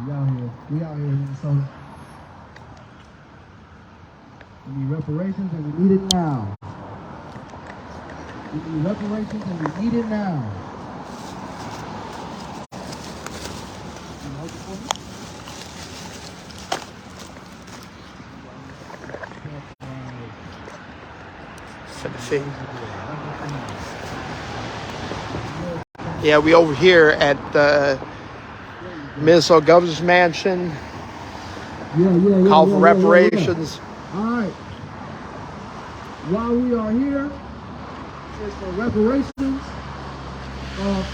We out here. We out here in Minnesota. We need reparations and we need it now. We need reparations and we need it now. Can you hold it for me? For the fee. Yeah, we over here at the Minnesota Governor's Mansion. Call for reparations. All right. While we are here, it's for reparations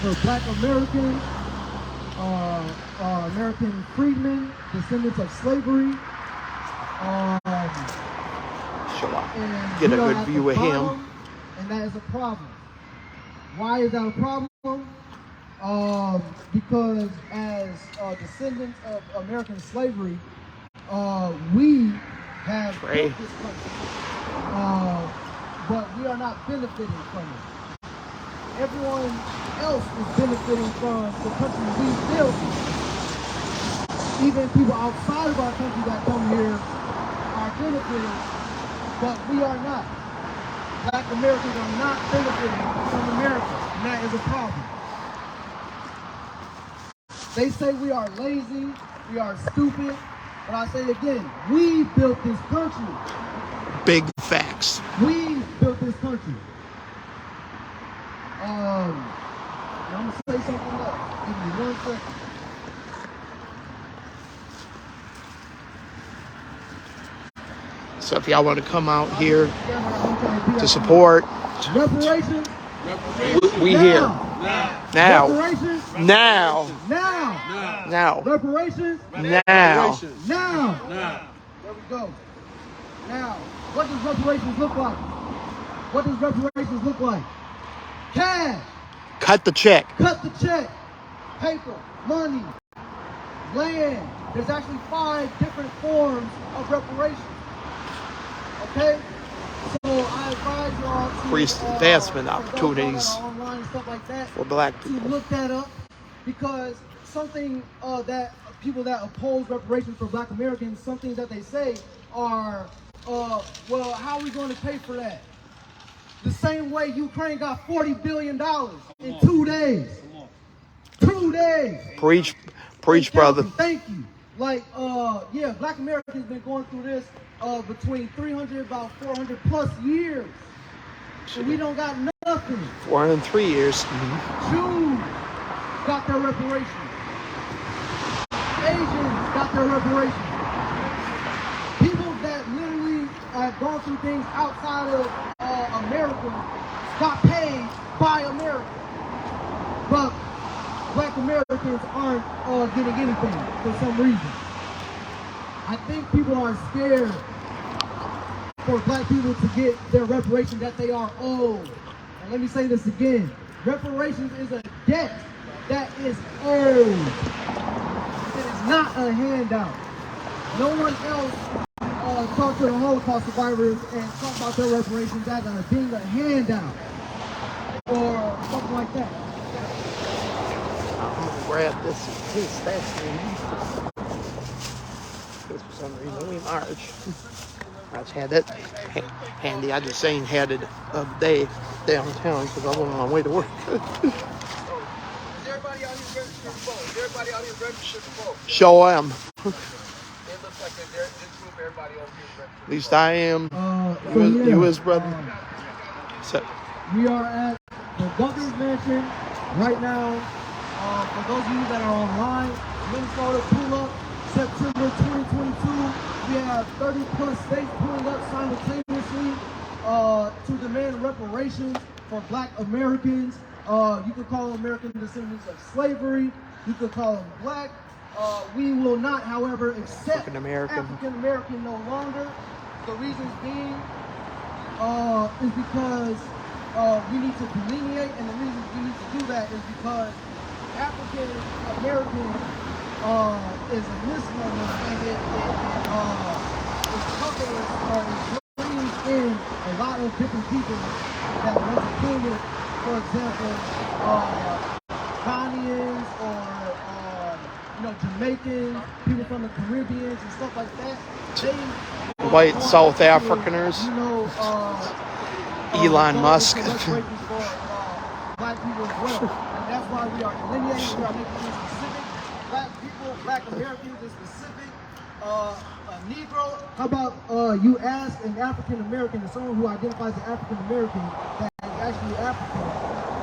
for Black Americans, American freedmen, descendants of slavery. Shall I get a good view of him? And that is a problem. Why is that a problem? Because as descendants of American slavery, we have built this country, but we are not benefiting from it. Everyone else is benefiting from the country we built. Even people outside of our country that come here are benefiting, but we are not. Black Americans are not benefiting from America, and that is a problem. They say we are lazy, we are stupid, but I say again, we built this country. Big facts. We built this country. I'm gonna say something else. Give me 1 second. So if y'all want to come out here to support, reparations. We here. Now. Reparations. Now. Now. Now. Reparations. Now. Now. There we go. Now, what does reparations look like? What does reparations look like? Cash. Cut the check. Cut the check. Paper, money, land. There's actually 5 different forms of reparations. Okay? So I advise y'all to Increased advancement opportunities online and stuff like that, for Black people. to look that up, because something that people that oppose reparations for Black Americans, something that they say are, well, how are we going to pay for that? The same way Ukraine got $40 billion in 2 days. 2 days. Preach, brother. Thank you. Like, yeah, Black Americans been going through this between 300, about 400 plus years. So we don't got nothing. 403 years. Jews got their reparations. Asians got their reparations. People that literally have gone through things outside of America got paid by America. But Black Americans aren't getting anything for some reason. I think people are scared for Black people to get their reparations that they are owed. And let me say this again. Reparations is a debt that is owed. It is not a handout. No one else talk to the Holocaust survivors and talk about their reparations as being a handout or something like that. I'm gonna grab this piece. That's because for some reason we march. I just had that handy. I just ain't had it the other day downtown because I was on my way to work. Is everybody out here registered to vote? Is everybody out here registered to vote? Show am. It looks like this group, everybody over here registered. At least I am. You as brother. So, we are at the Governor's Mansion right now. For those of you that are online, Minnesota pull up September 2022. We have 30 plus states pulling up simultaneously to demand reparations for Black Americans. You could call them American descendants of slavery. You could call them Black. We will not, however, accept African American no longer. The reasons being is because we need to delineate, and the reason we need to do that is because African American is a misnomer, and it covers or it brings in a lot of different people that once included, for example, Ghanaians or Jamaicans, people from the Caribbeans and stuff like that. They White South Africaners. You know, Elon Musk. for black people as well. And that's why we are delineating, we are making this specific. Black people, black Americans is specific. A Negro. How about you ask an African American, or someone who identifies as African American that is actually African,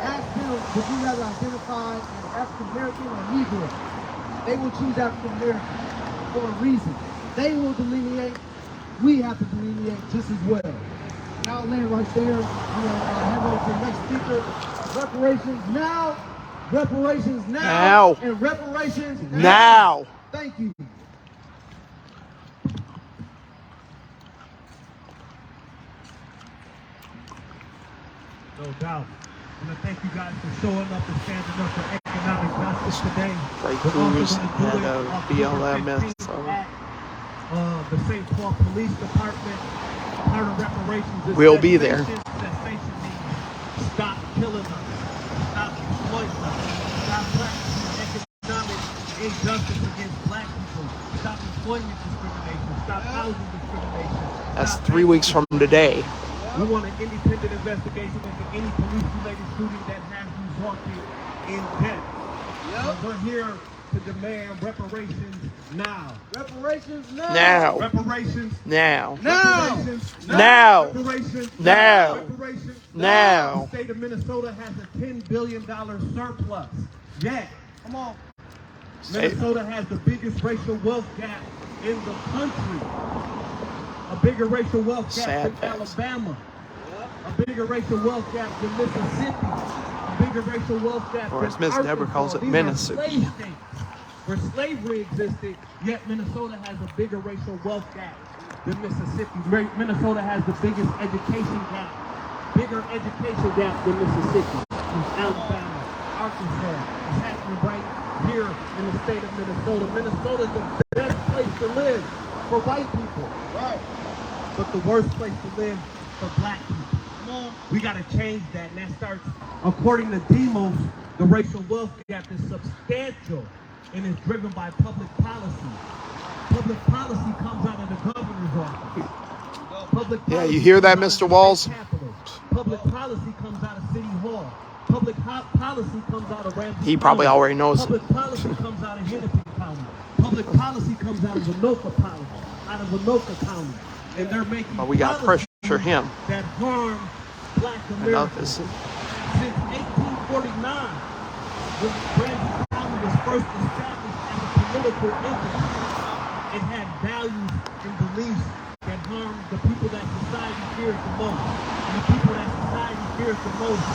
ask them, would you rather identify as African American or Negro? They will choose African American for a reason. They will delineate. We have to delineate just as well. And I'll land right there. I'm going to hand over to the next speaker. Reparations now. Reparations now. And reparations now. Thank you. No doubt. I want to thank you guys for showing up and standing up for economic justice today. Frank Cruz and BLM. The St. Paul Police Department, part of reparations. We'll be there. Cessation means stop killing us, stop exploiting us, stop practicing economic injustice against black people, stop employment discrimination, stop housing discrimination. That's 3 weeks from today. We want an independent investigation into any police-related shooting that has resulted in death. So we're here to demand reparations now. Reparations now. Now. Reparations Now. Now. Reparations Now. Reparations Now. Reparations Now. The state of Minnesota has a $10 billion surplus. Yet, Come on. Minnesota has the biggest racial wealth gap in the country. A bigger racial wealth gap than Alabama. A bigger racial wealth gap than Mississippi. A bigger racial wealth gap Or as than Miss Deborah calls it, These are Mississippi. slave states where slavery existed, yet Minnesota has a bigger racial wealth gap than Mississippi. Minnesota has the biggest education gap, bigger education gap than Mississippi, Alabama, Arkansas. It's happening right here in the state of Minnesota. Minnesota is the best place to live for white people. Right. But the worst place to live for black people. We got to change that, and that starts, according to Demos, the racial wealth gap is substantial and is driven by public policy. Public policy comes out of the governor's office. Public Yeah, policy you hear that, comes out Mr. of the Walls? state capitol. Public policy comes out of City Hall. Public policy comes out of Ramsey He probably County. already knows. Public policy comes out of Hennepin County. Public policy comes out of Anoka County. And they're making But we got to policies pressure him. that harm black Americans. Since 1849, when Ramsey County was first established as a political entity, it had values and beliefs that harmed the people that society fears the most. And the people that society fears the most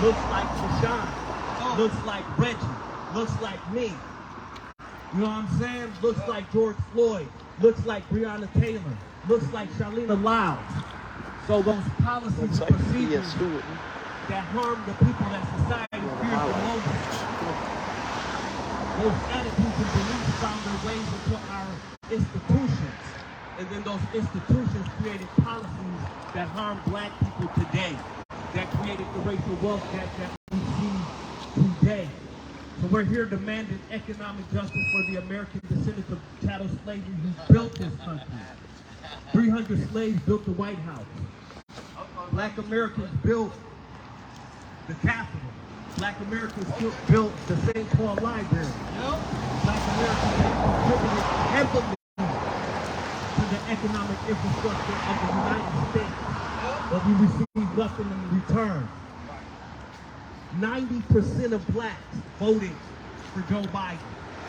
looks like Deshaun, looks like Reggie, looks like me. You know what I'm saying? Looks like George Floyd, looks like Breonna Taylor, looks like Charlena Lyles. So those policies and procedures that harm the people that society fears the most, those attitudes and beliefs found their ways into our institutions. And then those institutions created policies that harm black people today, that created the racial wealth gap that we see today. So we're here demanding economic justice for the American descendants of chattel slavery who built this country. 300 slaves built the White House. Black Americans built the Capitol. Black Americans built the St. Paul Library. Black Americans contributed heavily to the economic infrastructure of the United States, but we received nothing in return. 90% of blacks voted for Joe Biden.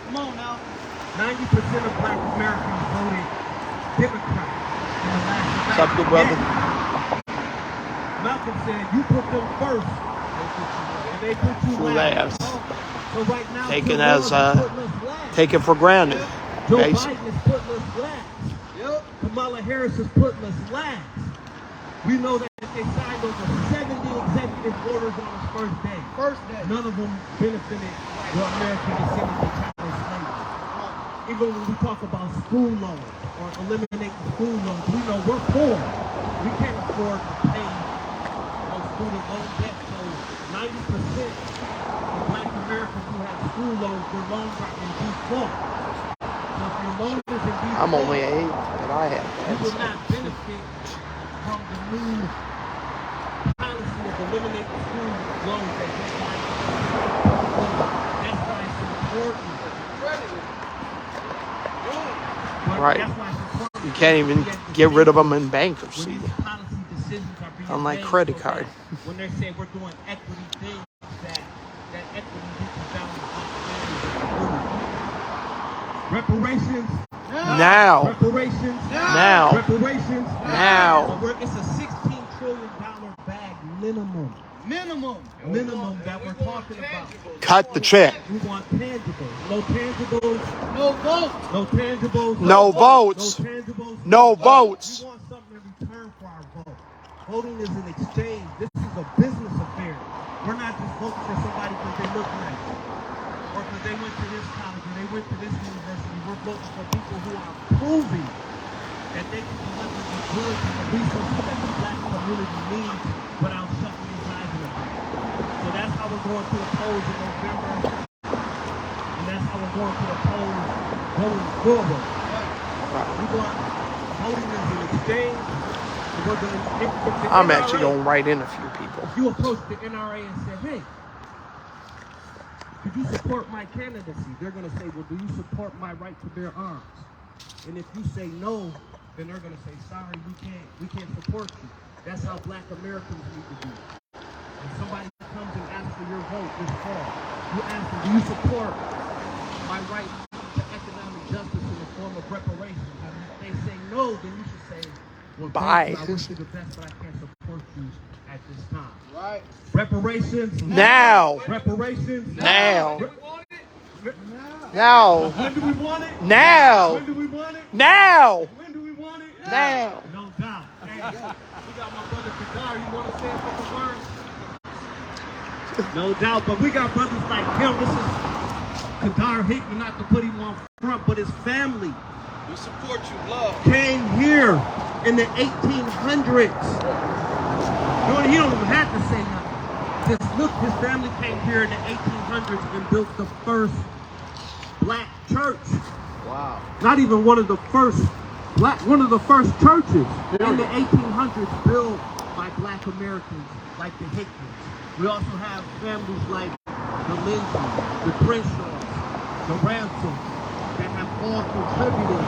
Come on now. 90% of black Americans voted Democrat in the last election. What's up, good brother? Malcolm said, you put them first, and they put you last. So right now, Taken Joe as Biden is putting us last. taken for granted. Joe Basically. Biden is putting us last. Kamala Harris is putting us last. We know that they signed over 70 executive orders on his first day. None of them benefited the American descendants of chattel slavery. Even when we talk about school loans or eliminating school loans, we know we're poor. We can't afford to pay those student loan debt. So 90% of black Americans who have school loans, their loans are in default. So if your loan is in default, I'm only 8, but I have you will not benefit from the new policy of eliminating school loans that you have. That's why it's important. Right. That's why it's important. You can't even get rid of them in When bankruptcy. these policy decisions are being On my made, credit so card. that when they're saying we're doing equity things, that equity reaches down to reparations. Now. Reparations. Now. Reparations. Now. So it's a $16 trillion bag minimum. Minimum that we're talking about. Cut the check. We want tangibles. No tangibles. No votes. No tangibles. No votes. No tangibles. No votes. We want something in return for our vote. Voting is an exchange. This is a business affair. We're not just voting for somebody because they look nice, or because they went to this college, or they went to this university. We're voting for people who are proving that they can deliver the goods and the resources that the black community needs without shutting these eyes in. So that's how we're going to the polls in November, and that's how we're going to the polls going forward. We're going voting is an exchange. We're going if I'm NRA, actually going to write in a few people. If you approach the NRA and say, hey, could you support my candidacy? They're going to say, well, do you support my right to bear arms? And if you say no, then they're going to say, sorry, we can't support you. That's how black Americans need to be. When somebody comes and asks for your vote this fall, you ask them, do you support my right to economic justice in the form of reparations? And if they say no, then you should say, well, Bye. thanks, I wish you the best, but I can't support you at this time. Right. Reparations. Now. Reparations. Now. Now. Now. When do we want it? Now. When do we want it? Now. When do we want it? Now. No doubt. Hey, we got my brother Kadar. You want to say a couple words? No doubt, but we got brothers like him. This is Kadar Hickman, not to put him on front, but his family. We support you, love. Came here in the 1800s. He don't even have to say nothing. Just look, his family came here in the 1800s and built the first black church. Wow. Not even one of the first churches in the 1800s built by black Americans like the Hickmans. We also have families like the Lindsay, the Crenshaws, the Ransom, that have all contributed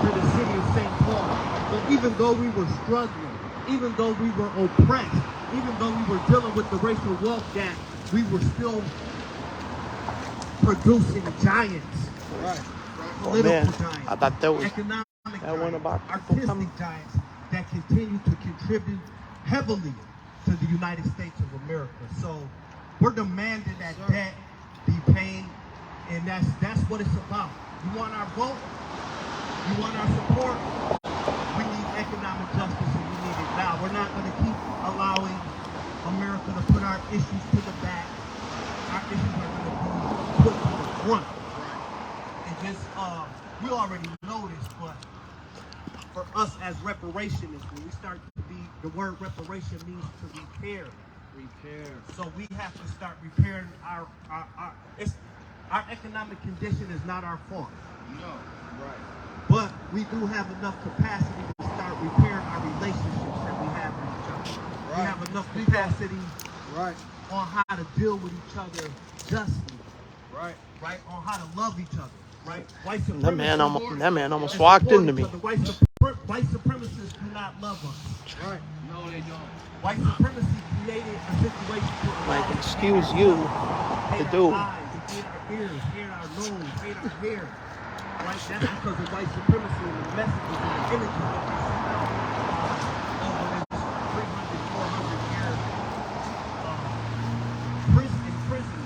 to the city of St. Paul. So even though we were struggling, even though we were oppressed, even though we were dealing with the racial wealth gap, we were still producing giants. Right. Political man. giants. I thought that was economic that giants, one about people artistic coming. giants that continue to contribute heavily to the United States of America. So we're demanding that debt be paid, and that's what it's about. You want our vote? You want our support? We need economic justice, and we need it now. We're not going to keep allowing America to put our issues to the back. Our issues are going to be put to the front. And just, we already know this, but for us as reparationists, when we start to be, the word reparation means to repair. So we have to start repairing our economic condition is not our fault. No. Right. But we do have enough capacity to start repairing our relationships that we have with each other. We have enough capacity on how to deal with each other justly. Right? On how to love each other. Right? That man almost walked into me. White supremacists do not love us. Right. No, they don't. White supremacy created a situation to Like, excuse you to do. Hate our eyes, hate our ears, hate our nose, hate our hair. Right? That's because of white supremacy and the messages and the images that we send out over this 300, 400 year prison.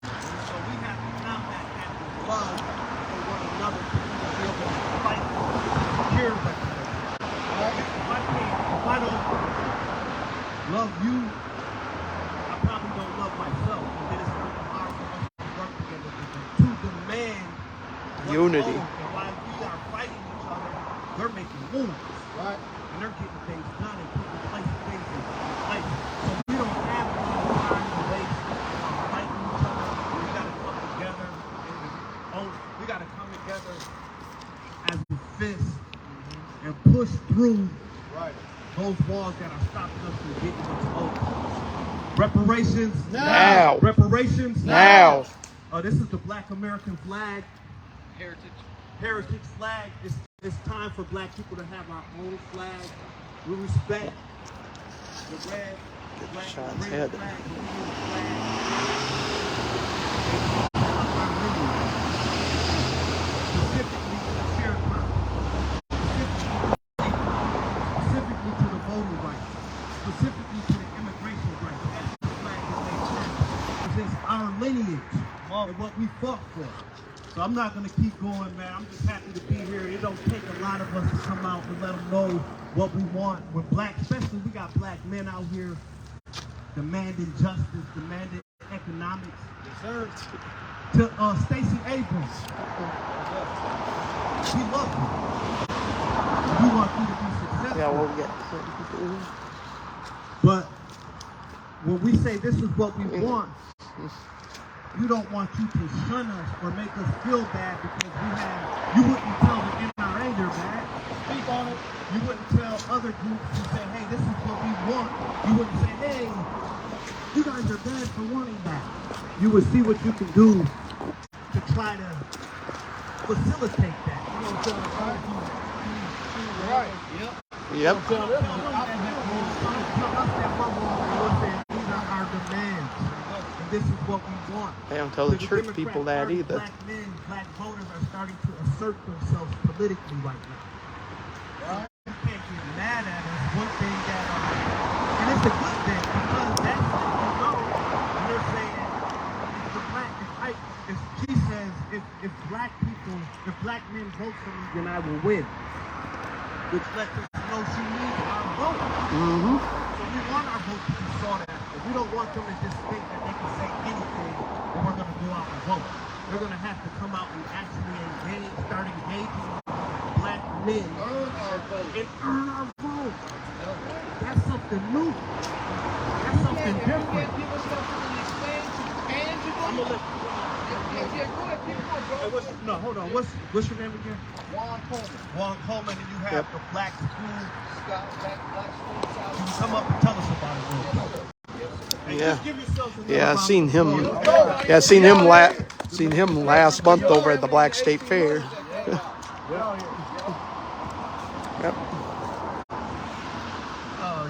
And so we have to combat that with love for one another to be able to fight cure that. If I don't love you, I probably don't love myself. And then it's going to be hard for us to work together to demand Unity. And while we are fighting each other, they're making moves. Right. And they're getting things done and putting things in place. So we don't have any time to waste fighting each other. together as a fist and push through those walls that are stopping us from getting into hope. Reparations Now. Reparations Now. This is the Black American flag. Heritage flag. It's time for black people to have our own flag. We respect the red, black, Sean's red head. flag, the blue flag. Specifically to the sharecroppers. Specifically to the voting rights. Specifically to the immigration rights. That's the flag that they turn. It's our lineage and what we fought for. So I'm not going to keep going, man. I'm just happy to be here. It don't take a lot of us to come out and let them know what we want. With black, especially we got black men out here demanding justice, demanding economics. To Stacey Abrams, we love you. We want you to be successful. Yeah, we'll get. But when we say this is what we want, we don't want you to shun us or make us feel bad because you wouldn't tell the NRA they're bad. Speak on it. You wouldn't tell other groups who say, hey, this is what we want. You wouldn't say, hey, you guys are bad for wanting that. You would see what you can do to try to facilitate that. You know what I'm saying? Right. Yep. Tell us that we're wrong. We're saying these are our demands. And this is what we want. They don't tell the church people that either. Black men, black voters are starting to assert themselves politically right now. Right? You can't get mad at us. One thing that, and it's a good thing because that's what you know. You're saying if the black, if she says if black people, if black men vote for me, then I will win. Which lets us know she needs our vote. Mm-hmm. So we want our vote to be sought after. We don't want them to just think that they can say anything and we're going to go out and vote. They're going to have to come out and actually start engaging black men and earn our vote. That's something new. That's something different. Give us something in exchange tangible. I'm going to let you no, hold on. What's your name again? Juan Coleman. Juan Coleman, and you have the black school. Black school Can you come up and tell us about it real quick? And Yeah. just give yourselves another Yeah, I round seen of him. applause. Yeah, seen him last month over at the Black State Fair. Yep.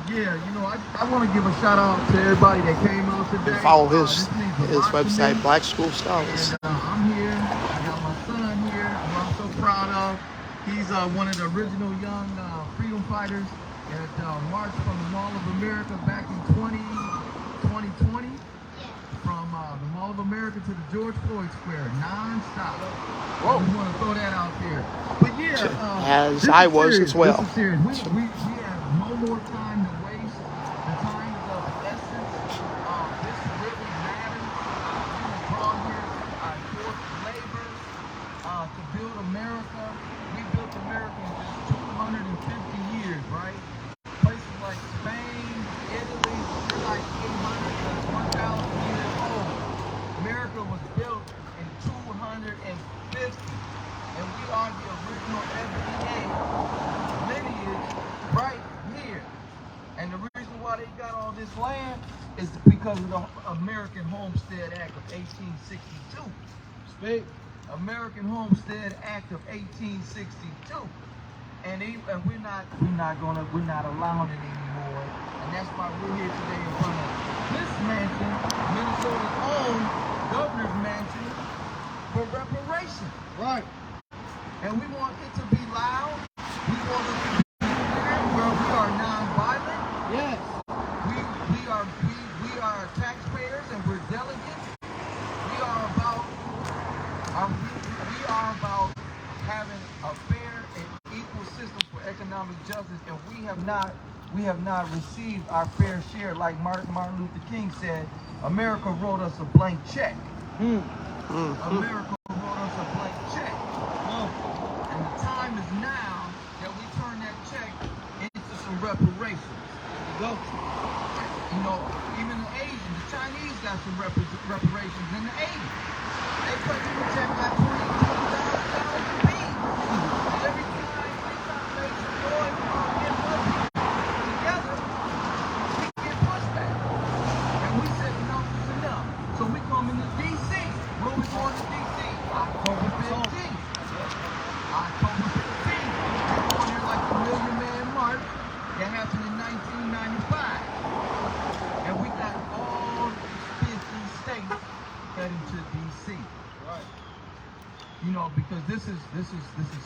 Yeah, you know, I want to give a shout out to everybody that came out today. Follow his This means a lot to website, me. Black School Scholars. And, I'm here. I got my son here, who I'm so proud of. He's one of the original young freedom fighters that marched from the Mall of America back in 2020. From the Mall of America to the George Floyd Square, non-stop. Whoa. We want to throw that out there. But yeah, As this I is was serious. as well. This is serious. We have no more time to waste. The time is of the essence. This really matters. We were brought here by forced labor to build America. We built America in just 250 years, right? Places like Spain, Italy, they're like 800 to 1,000 years old. America was built in 250, and we are the original FBA lineage right here. And the reason why they got all this land is because of the American Homestead Act of 1862. Speak. American Homestead Act of 1862. And we're not allowing it anymore. And that's why we're here today in front of this mansion, Minnesota's own governor's mansion, for reparations. Right. And we want it to be loud. We want it to be where we are non-violent. Yes. We are taxpayers and we're delegates. We are about having a fair and equal system for economic justice, and we have not received our fair share. Like Martin Luther King said, America wrote us a blank check. America wrote us a blank check. And the time is now that we turn that check into some reparations. You know, even the Asians, the Chinese got some reparations in the 80s. They cut you a check like $20,000. You know, because this is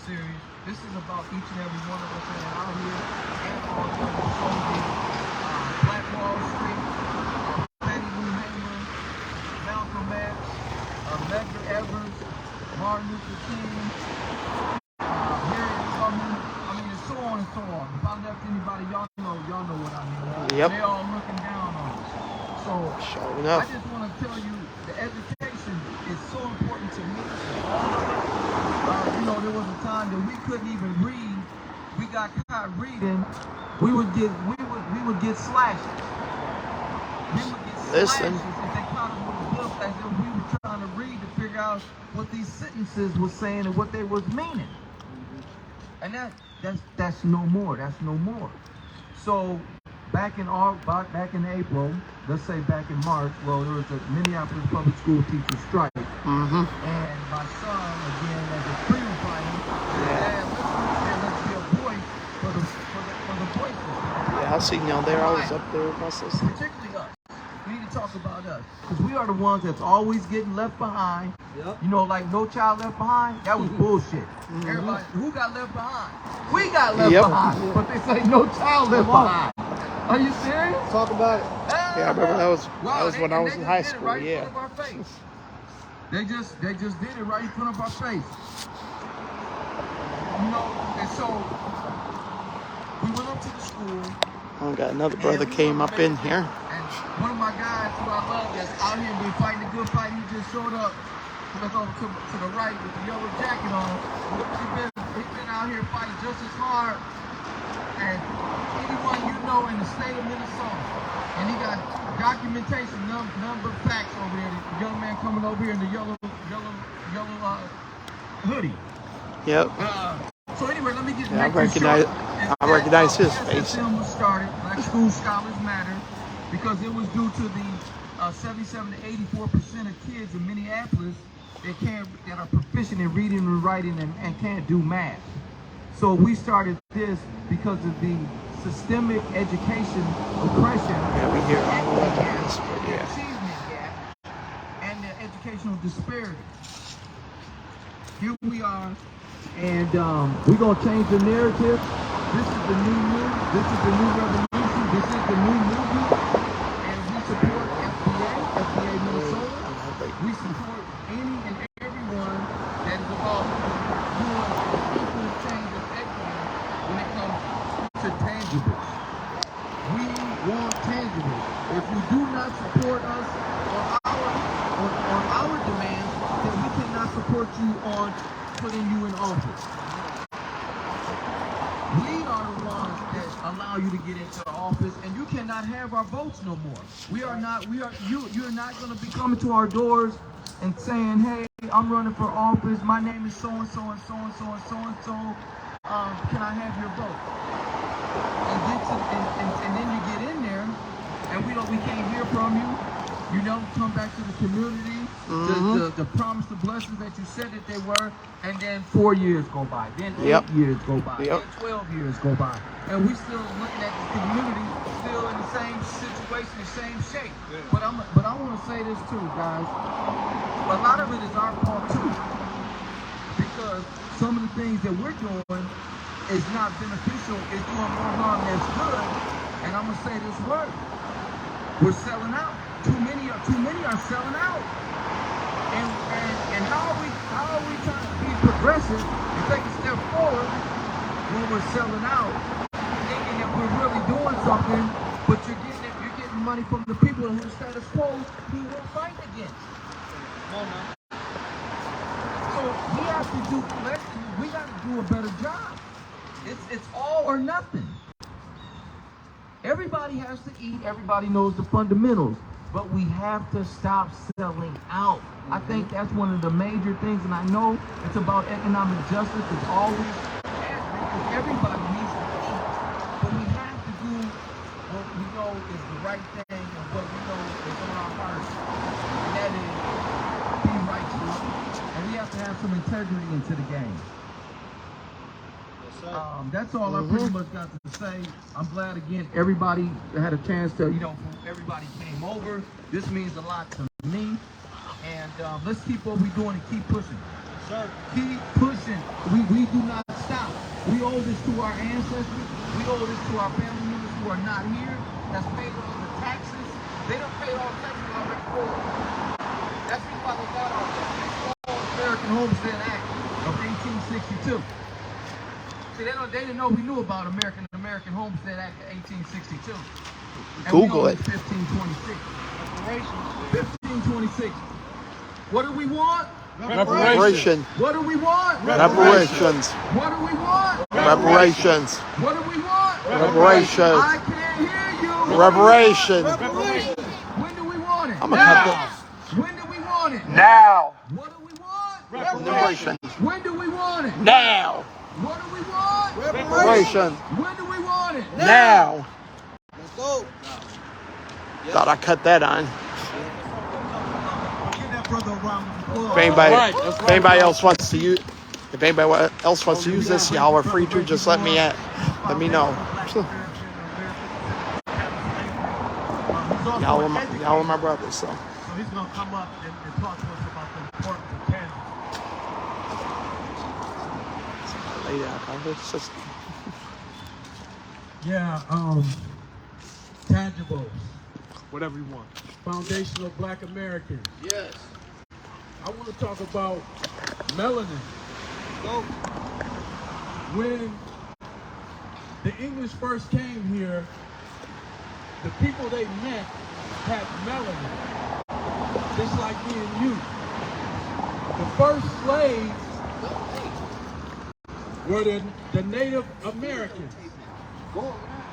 serious. This is about each and every one of us that are out here and all the other soldiers. Black Wall Street, Fannie Lou Hamer, Malcolm X, Medgar Evers, Martin Luther King, Harriet Tubman. I mean, and so on and so on. If I left anybody, y'all know what I mean. Yep. They all looking down on us. So Sure enough. I just want to tell you, the education is so important to me. You know, there was a time that we couldn't even read. We got caught reading. We would get slashes. We would get Listen. slashes if they caught us with a book as if we were trying to read to figure out what these sentences were saying and what they was meaning. And that's no more. That's no more. So back in April, let's say back in March, well, there was a Minneapolis public school teacher strike. Mm-hmm. And my son, again, as a freedom fighter, said, let's be a voice for the voiceless. Yeah, I seen y'all there. I was up there with my sister. Particularly us. We need to talk about us. Because we are the ones that's always getting left behind. Yep. You know, like No Child Left Behind? That was bullshit. Mm-hmm. Everybody, who got left behind? We got left behind. But they say No Child Left Behind. Are you serious? Talk about it. Yeah, I remember that was when I was in high school. Right Yeah. in front of our face. They just did it right in front of our face. You know, and so we went up to the school. I got another brother came up in here. And one of my guys who I love that's out here been fighting a good fight, he just showed up. He looked over to the right with the yellow jacket on. He's been out here fighting just as hard as anyone you know in the state of Minnesota. And he got documentation, number of facts over there. The young man coming over here in the yellow hoodie. Yep. So anyway, let me get Yeah, I recognize his face. The film was started, Black School Scholars Matter, because it was due to the 77 to 84% of kids in Minneapolis that are proficient in reading and writing and can't do math. So we started this because of the systemic education oppression. Yeah, we hear all about this, but the yeah. achievement gap, and the educational disparity. Here we are, and we're gonna change the narrative. This is the new move. This is the new revolution. This is the new movement, and we support FBA Minnesota. We support any and everyone that is about doing equal change of equity when it comes to tangibles. We want tangibles. If you do not support us on our demands, then we cannot support you on putting you in office. We are the ones that allow you to get into office, and you cannot have our votes no more. You're not going to be coming to our doors and saying, hey, I'm running for office, my name is so-and-so and so-and-so and so-and-so, can I have your vote? And then you get in there, and we can't hear from you. You don't come back to the community, the promise, the blessings that you said that they were, and then 4 years go by, then 8 years go by, then 12 years go by, and we still looking at the community still in the same situation, the same shape. Yeah. But I want to say this too, guys. A lot of it is our fault too, because some of the things that we're doing is not beneficial. It's doing more harm than it's good. And I'm gonna say this word: we're selling out. Too many are selling out. And how are we trying to be progressive and take a step forward when we're selling out, thinking that we're really doing something, but you're getting money from the people who the status quo who will fight against. So we have to do a better job. It's all or nothing. Everybody has to eat, everybody knows the fundamentals. But we have to stop selling out. I think that's one of the major things, and I know it's about economic justice. It's always because everybody needs to eat. But we have to do what we know is the right thing and what we know is on our hearts. And that is be righteous. And we have to have some integrity into the game. That's all I pretty much got to say. I'm glad again everybody had a chance to, everybody came over. This means a lot to me. And let's keep what we're doing and keep pushing. sir. Keep pushing. We do not stop. We owe this to our ancestors. We owe this to our family members who are not here. That's paid all the taxes. They don't pay all the taxes already for us. That's the reason why they got our American Homestead Act of 1862. See, they didn't know we knew about American Homestead Act of 1862. Google it. 1526. 1526. What do we want? Reparation. What do we want? Reparations. What do we want? Reparations. What do we want? Reparations. I can't hear you. Reparations. When do we want it? I'm gonna cut this. When do we want it? Now. What do we want? Reparations. When do we want it? Now. What do we want? Reparations. When do we want it? Now. Let's go. Thought I cut that on. Give that brother a round of applause. If anybody else wants to use, this, y'all are free to. Just let me know. Y'all are my brothers, so. So he's going to come up and talk to us about the importance of cannabis. Lay down, conversation. Yeah, tangibles. Whatever you want. Foundational Black Americans. Yes. I want to talk about melanin. Go. When the English first came here, the people they met had melanin, just like me and you. The first slaves were the Native Americans,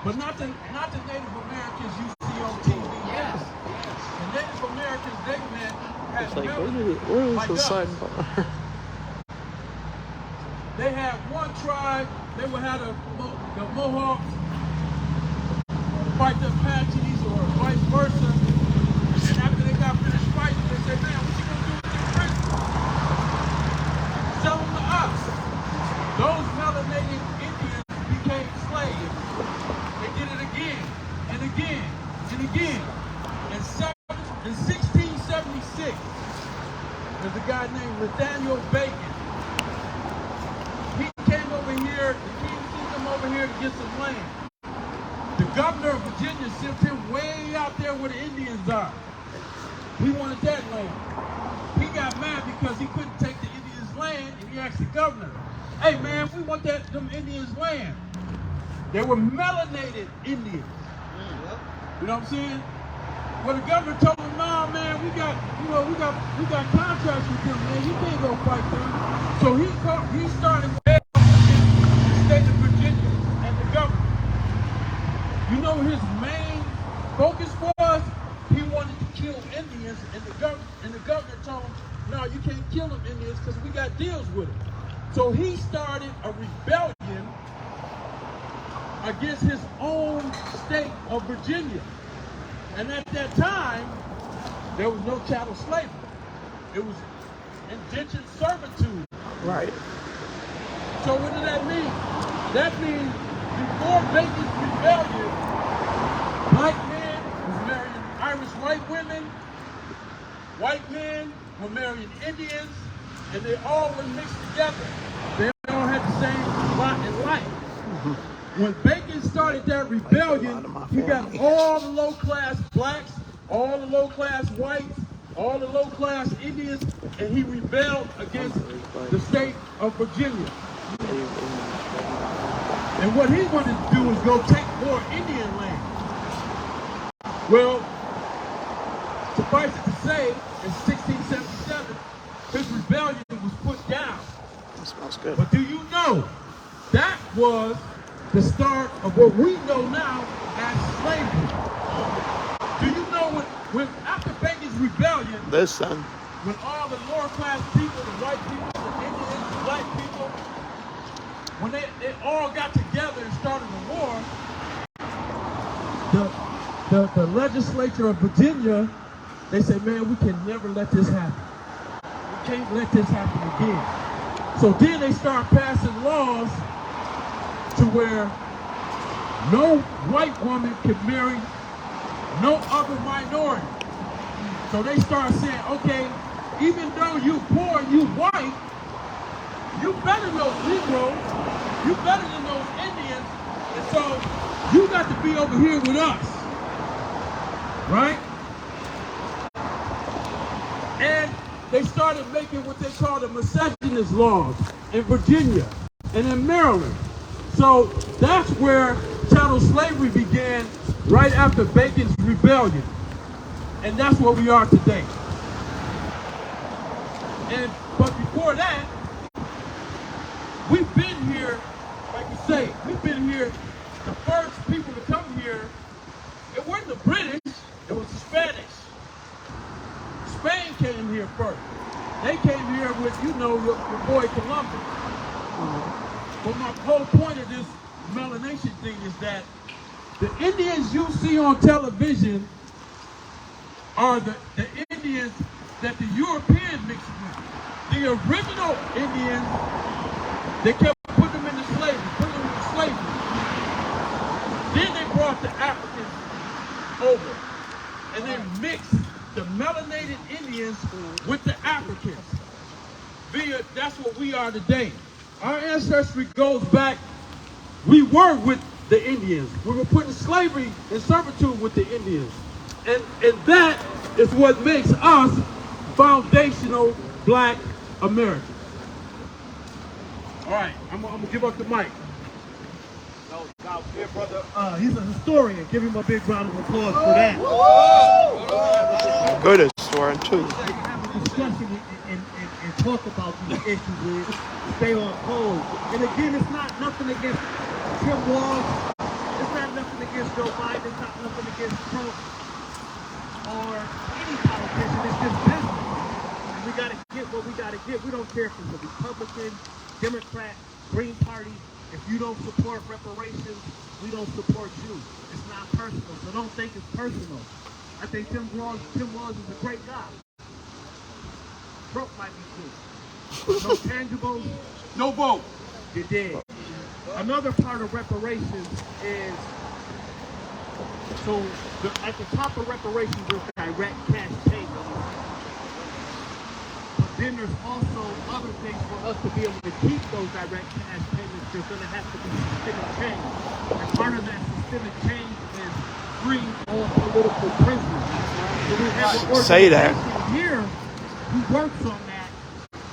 but not the Native Americans you see on TV. Yes. The Native Americans they met had It's like, melanin. where is like the us. sidebar? They had one tribe, they would have the Mohawks fight the Apaches or vice versa. And after they got finished fighting, they said, man, what you gonna do with your prisoners? Sell them to us. Those melanated Indians became slaves. They did it again and again and again. In 1676, there's a guy named Nathaniel Bacon. He came over here, the king sent him over here to get some land. The governor of Virginia sent him way out there where the Indians are. We wanted that land. He got mad because he couldn't take the Indians' land, and he asked the governor, hey man, we want them Indians' land. They were melanated Indians. You know what I'm saying? Well, the governor told him, nah, man, we got contracts with them, man. You can't go fight them. So he started with the state of Virginia and the governor. You know his main focus was? He wanted to kill Indians, and the governor told him, no, you can't kill them Indians because we got deals with them. So he started a rebellion against his own state of Virginia. And at that time, there was no chattel slavery. It was indentured servitude. Right. So what does that mean? That means before Bacon's rebellion, black men was marrying Irish white women, white men were marrying Indians, and they all were mixed together. They all had the same lot in life. When Bacon started that rebellion, he got all the low-class blacks, all the low-class whites, all the low-class Indians, and he rebelled against the state of Virginia. And what he wanted to do was go take more Indian land. Well, suffice it to say, in 1677, his rebellion was put down. That smells good. But do you know, that was the start of what we know now as slavery. Do you know when after Bacon's rebellion, This then. when all the lower class people, the white people, the Indians, the black people, when they all got together and started a war, the legislature of Virginia, they said, man, we can never let this happen. We can't let this happen again. So then they start passing laws to where no white woman can marry no other minority. So they start saying, okay, even though you poor, you white, you better than those Negroes, you better than those Indians, and so you got to be over here with us, right? And they started making what they call the miscegenous laws in Virginia and in Maryland. So that's where chattel slavery began right after Bacon's Rebellion. And that's where we are today. But before that, we've been here, like you say, we've been here, the first people to come here, it wasn't the British, it was the Spanish. Spain came here first. They came here with, you know, your boy Columbus. But my whole point of this melanation thing is that the Indians you see on television are the Indians that the Europeans mixed with. The original Indians, they kept putting them into slavery, Then they brought the Africans over, and they mixed the melanated Indians with the Africans. That's what we are today. Our ancestry goes back, we were with the Indians. We were put in slavery and servitude with the Indians. And that is what makes us foundational Black Americans. All right, I'm gonna give up the mic. Here, brother. He's a historian. Give him a big round of applause for that. Good historian too. Have a discussion and talk about these issues and stay on code. And again, it's not nothing against Tim Walz. It's not nothing against Joe Biden. It's not nothing against Trump or any politician. It's just business. And we got to get what we got to get. We don't care if it's a Republican, Democrat, Green Party. If you don't support reparations, we don't support you. It's not personal, so don't think it's personal. I think Tim Walz is a great guy. Trump might be too. No tangibles, no vote. You're dead. Another part of reparations is, so at the top of reparations there's direct cash payments. But then there's also other things for us to be able to keep those direct cash payments. There's going to have to be systemic change. And part of that systemic change is freeing all political prisoners. So we have an organization here who works on that.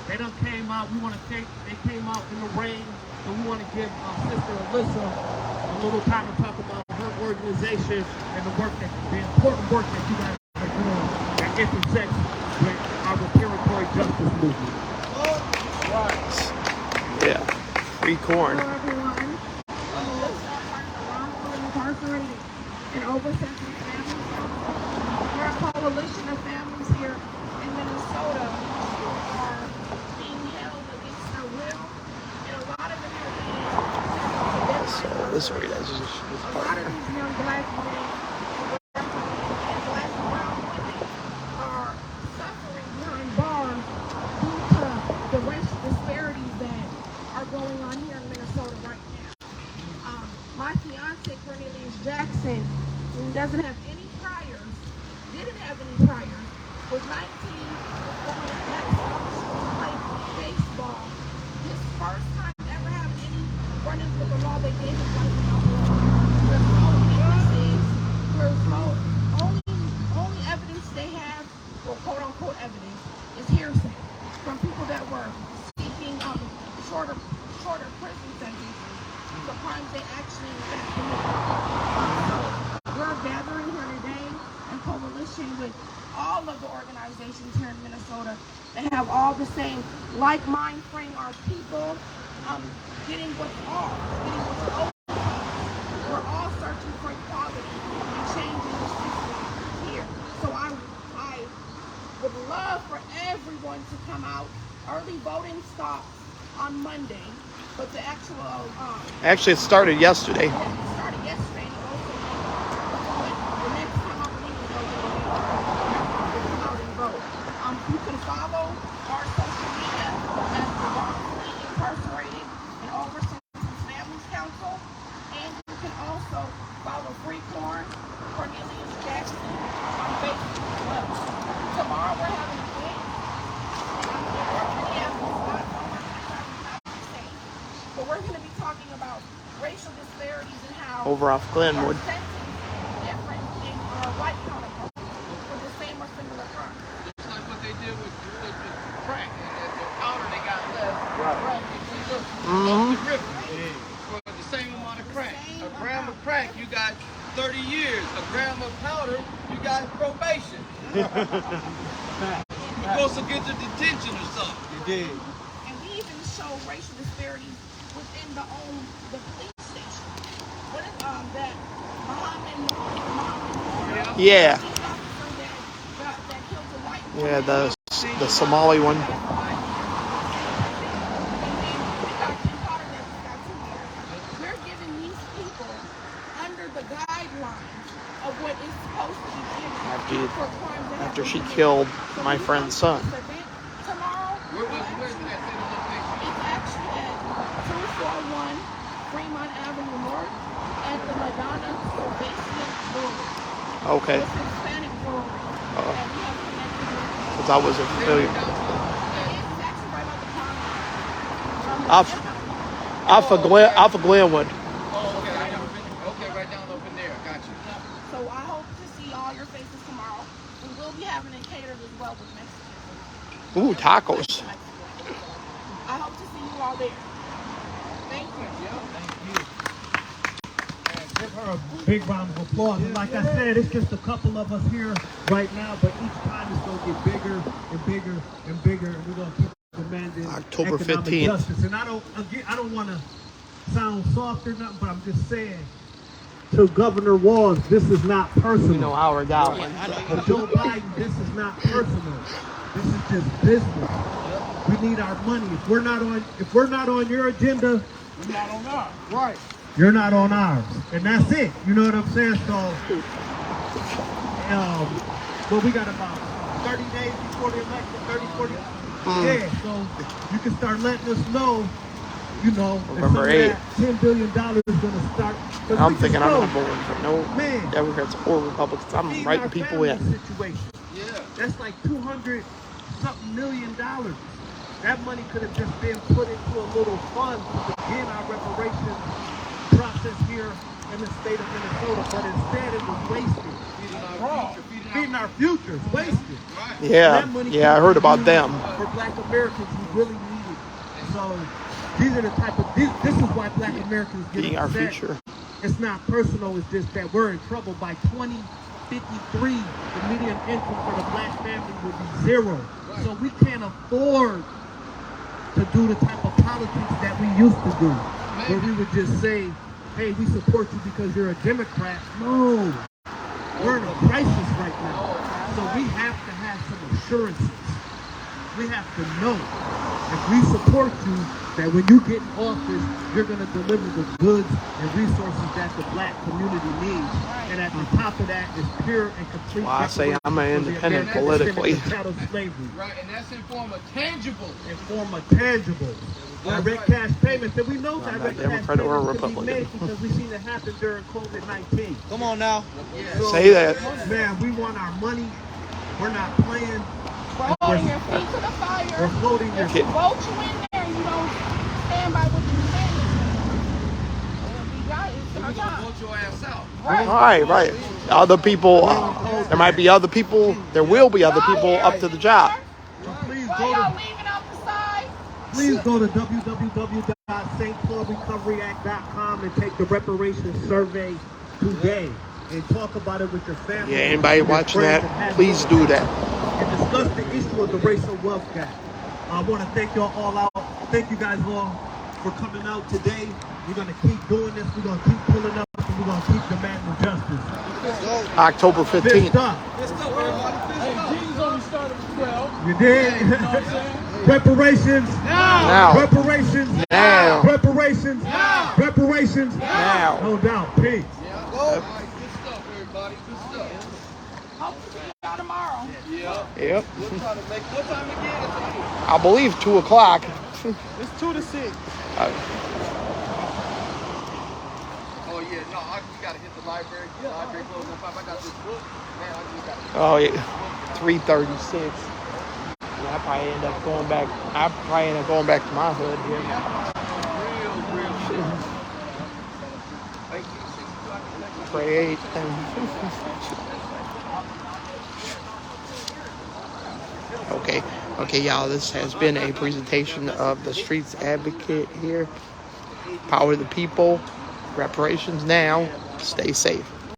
They done came out. They came out in the rain, and we want to give Sister Alyssa a little time to talk about her organization and the important work that you guys are doing that intersects with our reparatory justice movement. Yeah, free corn. Hello, everyone. Wrongfully incarcerated and oversentenced families. We're a coalition of families here in Minnesota who are being held against their will, and a lot of them are being This way, that's just a lot of these young Black men and Black and brown women are suffering behind bars due to the racial disparities that are going on here in Minnesota right now. My fiance, Cornelius Jackson, who doesn't have any priors, didn't have any priors, was 19, was going to play baseball. His first time ever having any run-ins with the law, they gave him life without parole. There's no witnesses. There's no only evidence they have, or quote-unquote evidence, is hearsay from people that were seeking shorter prison sentences for crimes they actually in fact committed. We're gathering here today in coalition with all of the organizations here in Minnesota that have all the same like mind frame, our people getting what's ours, getting what's owed. We're all searching for equality and changing the system here. So I would love for everyone to come out. Early voting stops on Monday, but the actual Actually, it started yesterday. it started yesterday. And the next time I believe is over, come out and vote. You can follow our social media at the Wrongfully Incarcerated and Oversentenced Families Council, and you can also follow Free Corn, Cornelius Jackson on Facebook as well. Tomorrow we're having a dance. over off Glenwood. are sentenced different than our white counterparts for the same or similar crime. It's like what they did with crack. And the powder they got left. Crack, you see, look, off the river. For the same amount of crack. A gram of crack, you got 30 years. A gram of powder, you got probation. You're supposed to get to detention or something. You did. And we even show racial disparities within the police station. What is that Muhammad? Yeah. Police officer that killed a white woman. Yeah, the Somali one. We're giving these people under the guidelines of what is supposed to be given for crimes that After have she been killed committed. So my when you friend's come to son. this event tomorrow, Where's that? it's actually at 241 Fremont Avenue North at the Madonna Salvation Brewery. Okay. It's Hispanic brewery that we have connected with. Because I wasn't familiar. It's actually right by the pond. Off of Glenwood. Oh, okay. I never been. Okay, right down up in there. Got you. So I hope to see all your faces tomorrow. We will be having it catered as well with Mexican. Ooh, tacos. I hope to see you all there. Thank you. Give her a big round of applause. And like I said, it's just a couple of us here right now, but each time it's going to get bigger and bigger and bigger, and we're going to keep demanding October economic 15th. justice. And I don't want to sound soft or nothing, but I'm just saying to Governor Walz, this is not personal. You know Howard got one. For Joe Biden, this is not personal. This is just business. We need our money. If we're not on your agenda, We're not on that. Right. you're not on ours. And that's it. You know what I'm saying? So, well, we got about 30 days before the election, 30, 40. Yeah, so you can start letting us know, you know, if some November of 8th. that $10 billion is going to start. 'Cause I'm we thinking just I'm know, not voting for no Man. Democrats or Republicans. I'm feeding writing our people family in. Situation. Yeah. That's like $200-something million. That money could have just been put into a little fund to begin our reparations process here in the state of Minnesota, but instead it was wasted. Feeding our futures, wasted. Right. Yeah, That money yeah, I could heard be about used them. For Black Americans who really need it. So these are the type of this is why Black Americans get Being our upset. future. It's not personal. It's just that we're in trouble. By 2053, the median income for the Black family will be zero. So we can't afford to do the type of politics that we used to do, where we would just say, "Hey, we support you because you're a Democrat." No, we're in a crisis right now. So we have to have some assurances. We have to know if we support you, that when you get in office, you're going to deliver the goods and resources that the Black community needs. And at the top of that is pure and complete. Well, I say I'm an reparations for the independent American politically. descendants of chattel slavery. Right, and that's in form of tangible. In form of tangible. Direct cash payments. And we know I'm not direct cash Democrat or payments can be Republican. made because we've seen it happen during COVID-19. Come on now. So, Say that. Man, we want our money. We're not playing. We're holding your feet to the fire. We're floating your If we vote you in there, you don't stand by what you say. We got it. It's We're our going to job. vote your ass out. Right. Other people, there might be other people, there will be other people up to the job. So please Why go y'all to leaving out the side? Please go to www.stpaulrecoveryact.com and take the reparations survey today and talk about it with your family. Yeah, anybody and your watching friends that, and have please your- do that. And discuss the issue of the racial wealth gap. I want to thank y'all all out. Thank you guys all for coming out today. We're going to keep doing this. We're going to keep pulling up and we're going to keep demanding justice. October Fist 15th. up. Hey, Jesus only started with 12. You did? Reparations. Now. Reparations. Now. Reparations. Reparations. Now. No doubt. Peace. All right, good stuff, everybody. Good stuff. Hope to see y'all tomorrow. Yeah. Yep. We'll try to make, what time again? I believe 2 o'clock. It's 2 to 6. Oh, yeah, no, we got to hit the library. The library closing at 5. I got this book. Man, I just got it. Oh, yeah. 3:36. Yeah, I probably end up going back to my hood here. Real. 1866. create Okay, y'all, this has been a presentation of the Streets Advocate here. Power the people, reparations now, stay safe.